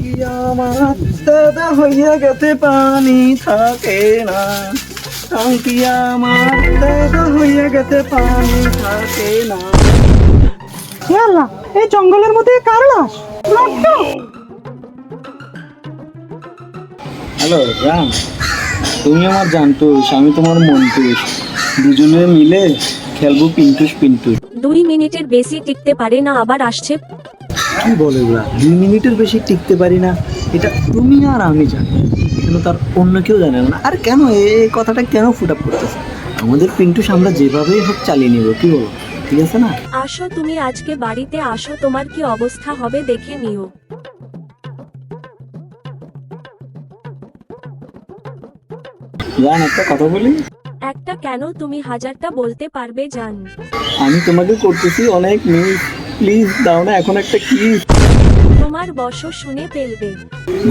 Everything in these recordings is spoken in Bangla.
কি আমার দাদা হইয়া গেছে পানি থাকে না, কি আমার দাদা হইয়া গেছে পানি থাকে না। আল্লাহ, এই জঙ্গলের মধ্যে কার লাশ? হ্যালো রাম, তুমি আমার জানতোষ, আমি তোমার মন্তুষ, দুজনে মিলে খেলবো পিন্টুস পিন্টুস। 2 মিনিটের বেশি টিকতে পারে না, আবার আসছে। কি বলে ওরা 2 মিনিটের বেশি টিকতে পারি না? এটা তুমি আর আমি জানি, কেন তার অন্য কেউ জানে না। আর কেন এই কথাটা কেন ফুট আপ করতেছে? আমাদের পিন্টুস আমরা যেভাবেই হোক চালিয়ে নিব, কি বলো? ঠিক আছে না? আসো তুমি আজকে বাড়িতে আসো, তোমার কি অবস্থা হবে দেখে নিও। জান, একটা কথা বলি। একটা কেন, তুমি হাজারটা বলতে পারবে জান। আমি তোমাকে করতেছি অনেক মিস, প্লিজ দাও না এখন একটা কিস। তোমার বস শুনে ফেলবে।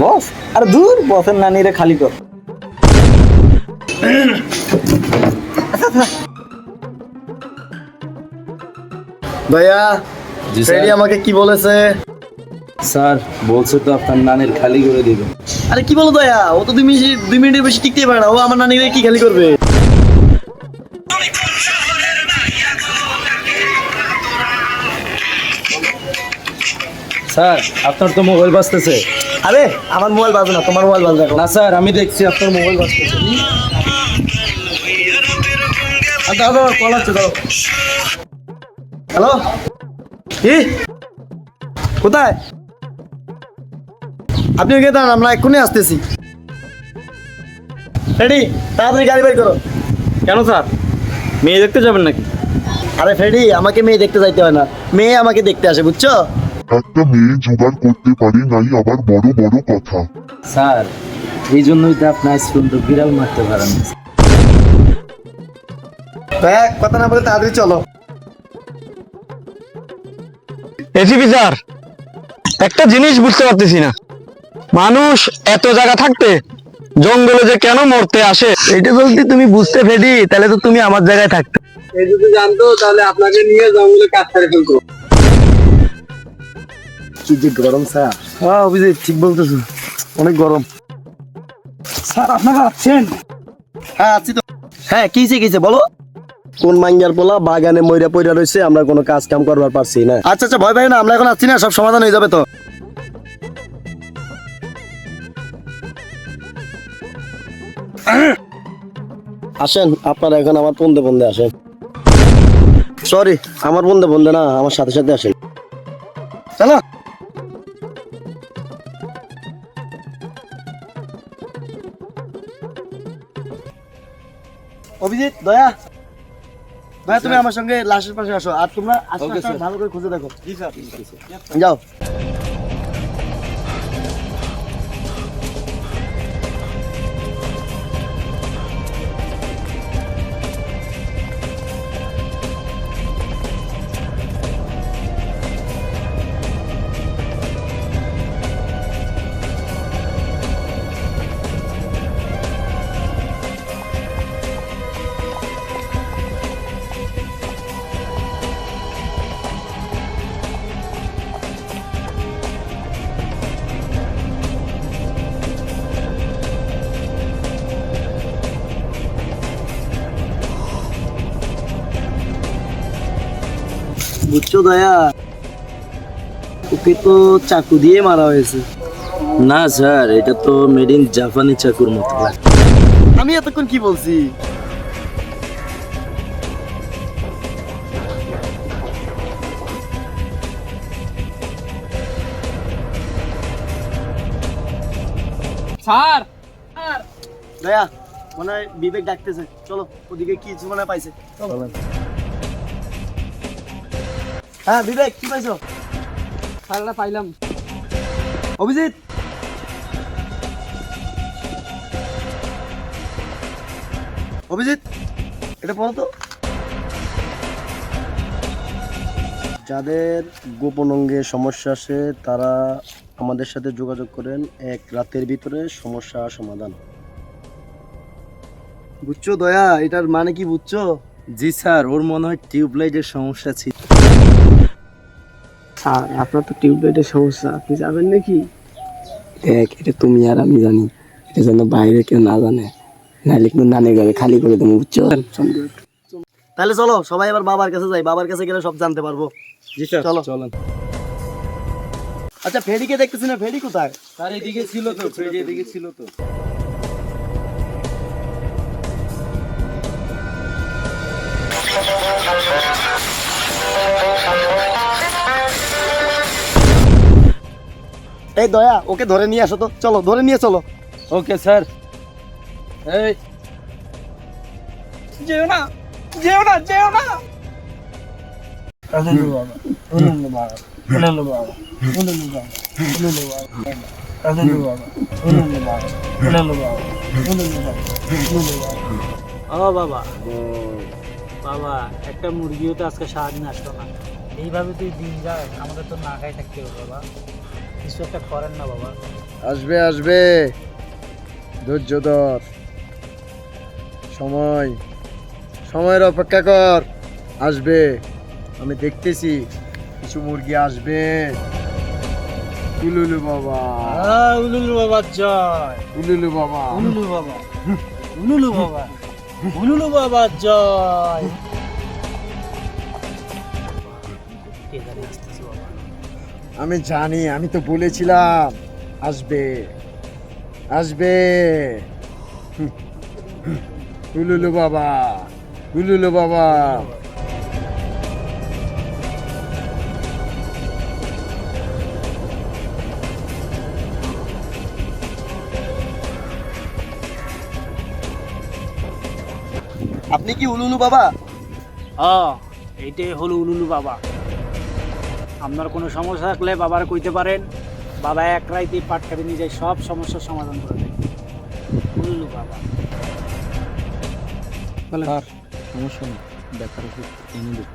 বস? আর দূর, বসের নানিরে খালি কর। ভাইয়া জি ফ্রেডি স্যার। আমাকে কি বলেছে? স্যার বলছে তো আপনার নানের খালি করে দিবেন। আরে কি বলো দয়া, ও তো 2 মিনিটের বেশি টিকতেই পারে না, ও আমার নানিকে কি খালি করবে? স্যার আপনার তো মোবাইল বাজতেছে। আরে আমার মোবাইল বাজে না, তোমার মোবাইল বাজে এখন। না স্যার, আমি দেখছি আপনার মোবাইল বাজতেছে। দাও দাও, কল আসছে, দাও। হ্যালো, কি কোথায়? আপনি ওকে দাঁড়ান, আমরা এক্ষুনি আসতেছি। ফ্রেডি তাড়াতাড়ি গাড়ি বের করো। কেন স্যার, মেয়ে দেখতে যাবেন নাকি? আরে ফ্রেডি, আমাকে মেয়ে দেখতে যাইতে হয় না, মেয়ে আমাকে দেখতে আসে, বুঝছো? একটা মেয়ে জোগাড় করতে পারি নাই আবার বড় বড় কথা। স্যার এই জন্যই তো আপনার সুন্দর বিড়াল মারতে পারেন না। ভাইয়া কথা না বলে তাড়াতাড়ি চলো। এসিপি স্যার, একটা জিনিস বুঝতে পারতেছি না, মানুষ এত জায়গা থাকতে জঙ্গলে যে কেন মরতে আসে, এটা যদি তুমি বুঝতে ফেলি তাহলে তো তুমি আমার জায়গায় থাকতে। এই যদি জানতো তাহলে আপনাকে নিয়ে জঙ্গলে কাজ করে ফেলতো। কি যে গরম স্যার। হ্যাঁ অভিজিৎ, ঠিক বলতেছো, অনেক গরম। স্যার আপনারা আছেন? হ্যাঁ আছি তো। হ্যাঁ কিছে বলো। কোন মাঙ্গার পোলা বাগানে মইরা পইরা রইছে, আমরা কোনো কাজ কাম করবার পারছি না। আচ্ছা আচ্ছা, ভয় পাই না, আমরা এখন আসছি না, সব সমাধান হয়ে যাবে তো। আসেন আপনারা এখন আমার বন্ধে বন্ধে আসেন। সরি, আমার বন্ধে বন্ধে না, আমার সাথে সাথে আসেন। চলো। অভিজিৎ, দয়া, ভাই তুমি আমার সঙ্গে লাশের পাশে আসো, আর তোমরা আশপাশটা ভালো করে খুঁজে দেখো। জি স্যার। যাও। বুঝছো দয়া, ওকে তো চাকু দিয়ে মারা হয়েছে। না স্যার, এটা তো মেড ইন জাপানি চাকুর মতো লাগে। আমি এতক্ষণ কি বলছি? স্যার দয়া, মনে হয় বিবেক ডাকতেছে, চলো ওদিকে কিছু মনে হয় পাইছে। চলো। হ্যাঁ বিবেক, কি পাইছো? স্যাররা পাইলাম। অভিজিৎ, অভিজিৎ এটা বলো তো। যাদের গোপন অঙ্গে সমস্যা আসে তারা আমাদের সাথে যোগাযোগ করেন, 1 রাতের ভিতরে সমস্যা সমাধান। বুঝছো দয়া, এটার মানে কি বুঝছো? জি স্যার, ওর মনে হয় টিউবলাইটের সমস্যা ছিল। স্যার আপনার তো টিউবলাইটের সমস্যা, আপনি যাবেন নাকি? দেখ এটা তুমি আর আমি জানি, এটা যেন বাইরে কেউ না জানে, নাহলে কিন্তু নানি ঘরে খালি করে দেবো, বুঝছো? তাহলে চলো সবাই এবার বাবার কাছে যাই, বাবার কাছে গেলে সব জানতে পারবো। জি স্যার চলো। চলেন। আচ্ছা ফেডিকে দেখতেছি না, ফেডি কোথায়? স্যার এদিকে ছিল তো, ফ্রেডি এদিকে ছিল তো। এই দয়া, ওকে ধরে নিয়ে আসো তো, চলো ধরে নিয়ে চলো। Okay sir. এই যেও না, যেও না, যেও না। ও বাবা, বাবা একটা মুরগিও তো আজকে সারাদিন আসলো না। এইভাবে তুই দিন যায়, আমাদের তো না খাই থাকতে হবে বাবা। কিছু একটা করেন না বাবা। আসবে আসবে, ধৈর্য ধর, সময়ের অপেক্ষা কর, আসবে। আমি দেখতেছি কিছু মুরগি আসবে। উলুলু বাবা, উলুলু বাবা জয়, উলুলু বাবা। উলুলু বাবা, উলুলু বাবা, উলুলু বাবা জয়। আমি জানি, আমি তো বলেছিলাম আসবে আসবে। উলুলু বাবা, উলুলু বাবা। আপনি কি উলুলু বাবা? এইটাই হলো উলুলু বাবা। আপনার কোনো সমস্যা থাকলে বাবার কইতে পারেন, বাবা এক রাইতেই পাটকারি নিয়ে যায়, সব সমস্যার সমাধান করে দেয়। উলুলু বাবা। স্যার সমস্যা নেই, দেখার ওষুধ এনে দেব।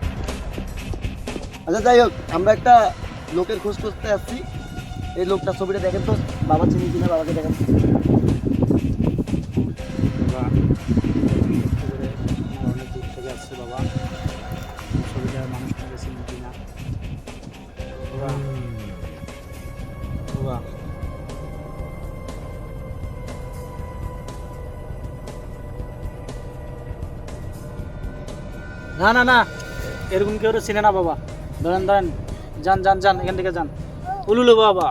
আচ্ছা যাই হোক, আমরা একটা লোকের খোঁজ করতে আসছি। এই লোকটা ছবিটা দেখেন তো, বাবা চিনি কিনা, বাবাকে দেখেন। বাবা অনেক দূর থেকে আসছে বাবা, ছবিটার মানুষটা গেছে কিনা। বাবা, বাবা না না না, এরকম কেউ চিনে না বাবা। ধরেন ধরেন, যান যান যান, এখান থেকে যান। উলুলু বাবা,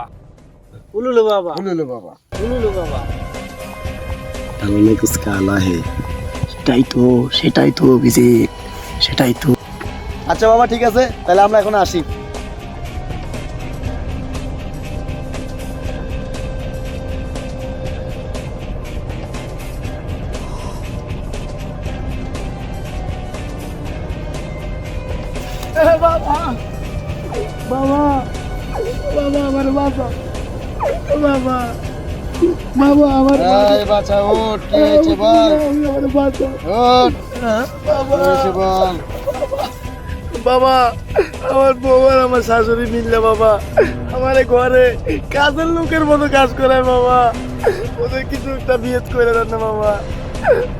উলুলু বাবা, উলুলু বাবা। উলুলু বাবা। তাহলে में कुछ काला है, সেটাই তো অভিজিৎ, সেটাই তো। আচ্ছা বাবা ঠিক আছে, তাহলে আমরা এখন আসি। এই বাচ্চা ওঠ, কি হয়েছে বল? ওঠ, কি হয়েছে বল? বাবা, আমার বউ আর আমার শাশুড়ি মিললে বাবা আমার ঘরে কাজের লোকের মতো কাজ করায় বাবা। ওদের কিছু একটা বিয়ে করে দেন না বাবা।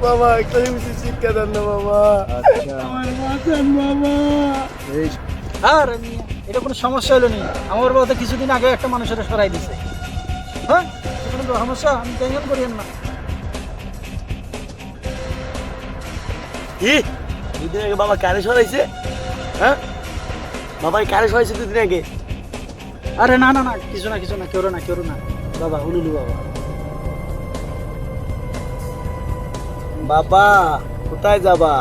বাবা একটা জিনিস শিক্ষা দেন না বাবা। আমার বাঁচান বাবা। আর এটা কোনো সমস্যা হলো নি, আমার বাবা তো কিছুদিন আগে একটা মানুষের সরাই দিছে। হ্যাঁ, কোনো সমস্যা, আমি টেনশন করিয়েন না। কি দুদিন আগে বাবা কারে সরাইছে? হ্যাঁ, বাবার কারে সরাইছে দুদিন আগে? আরে না না না, কিছু না কিছু না, কেউ না কেউ না বাবা, হুলুলু বাবা। বাবা কোথায় যাবা?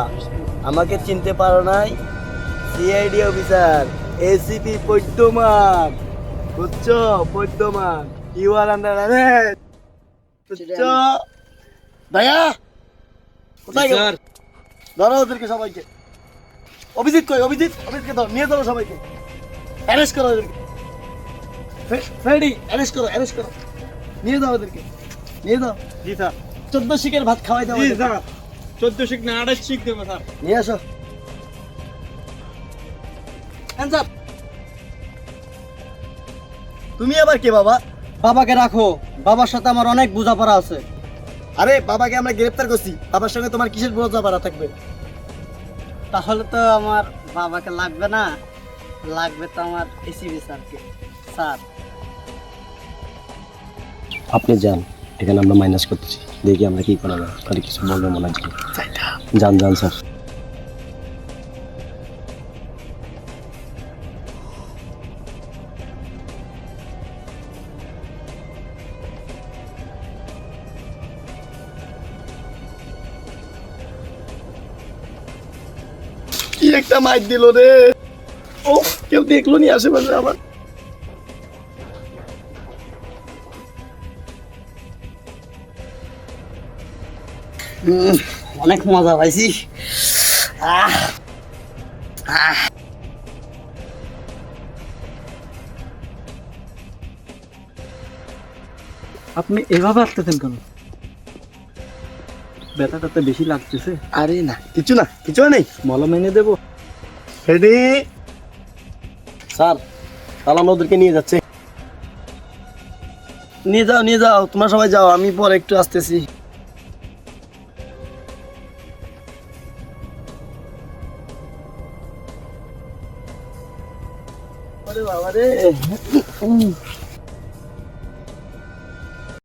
আমাকে চিনতে পারো নাই? সিআইডি অফিসার, এসিপি পদ্মমান, বুঝছো? পদ্মমান, ইউ আর আন্ডার অ্যারেস্ট, বুঝছো? দয়া কোথায় গেল? ধরো ওদেরকে সবাইকে। অভিজিৎ কই? অভিজিৎকে ধর, নিয়ে ধরো সবাইকে, অ্যারেস্ট করো ওদেরকে। ফ্রেডি অ্যারেস্ট করো, নিয়ে যাও ওদেরকে, নিয়ে যাও। জি স্যার। 14 শিকের ভাত খাওয়াই দাও। 14 শিখ না 28 শিখ দেবো স্যার। নিয়ে আসো। Hands up! তুমি আবার কে বাবা? বাবাকে রাখো, বাবার সাথে আমার অনেক বোঝাপড়া আছে। আরে বাবাকে আমরা গ্রেফতার করছি, বাবার সঙ্গে তোমার কিসের বোঝাপড়া থাকবে? তাহলে তো আমার বাবাকে লাগবে না, লাগবে তো আমার এসিবি স্যারকে। স্যার আপনি যান, এখানে আমরা মাইনাস করতেছি, দেখি আমরা কি করা যায়। আর কিছু বলবো মনে হয় যান যান স্যার। কি একটা মাইর দিল রে! ও কেউ দেখলো নি আশেপাশে আবার? অনেক মজা পাইছি। আপনি এভাবে আসতেছেন কেন? ব্যথাটা তো বেশি লাগতেছে। আরে না, কিছু না, কিছু নেই। মলম এনে দেবো? রেডি স্যার, চালানো ওদেরকে নিয়ে যাচ্ছে। নিয়ে যাও, তোমরা সবাই যাও, আমি পরে একটু আসতেছি। বাবা রে